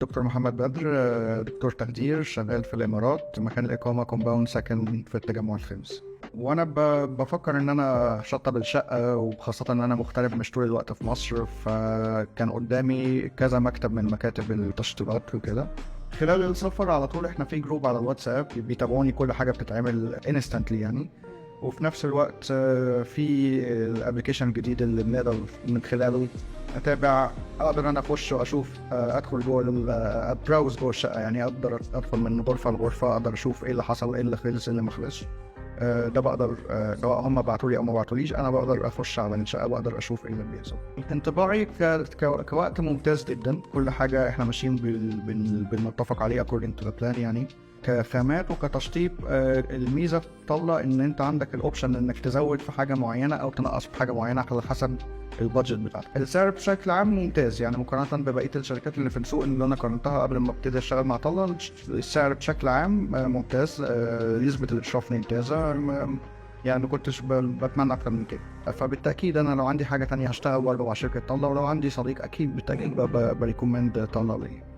دكتور محمد بدر، دكتور تخدير شغال في الإمارات، مكان الإقامة كومباوند سكن في التجمع الخامس. وأنا بفكر إن أنا أشطب الشقة، وخاصة إن أنا مغترب مش طول الوقت في مصر، فكان قدامي كذا مكتب من مكاتب التشطيبات وكده. خلال السفر على طول احنا في جروب على الواتساب بيتابعوني كل حاجة بتتعمل انستنتلي يعني. وفي نفس الوقت في الابلكيشن الجديد اللي بنقدر من خلاله اتابع، اقدر انا اخش واشوف، ادخل جوه براوز جوه الشقه، يعني اقدر ادخل من غرفه لغرفه، اقدر اشوف ايه اللي حصل، ايه اللي خلص، ايه اللي ما خلصش. ده بقدر، سواء هم بعتوا لي او ما بعتوليش، انا بقدر اخش على الشقه، بقدر اشوف ايه اللي بيحصل. انطباعي كوقت ممتاز جدا. كل حاجه احنا ماشيين بالمتفق عليه according to the plan يعني. كخامات وكتشطيب، الميزه في الطاوله ان انت عندك الاوبشن انك تزود في حاجه معينه او تنقص في حاجه معينه على حسب البادجت بتاعتك. السعر بشكل عام ممتاز يعني، مقارنه ببقيه الشركات اللي في السوق اللي انا قارنتها قبل ما ابتدي اشتغل مع طاوله. السعر بشكل عام ممتاز، نسبه الاشراف ممتازه. يعني ما كنتش بتمنى اكتر من كده. فبالتاكيد انا لو عندي حاجه تانية هشتغل برضه مع شركه طاوله، ولو عندي صديق اكيد بالتاكيد بريكومند طاوله ليا.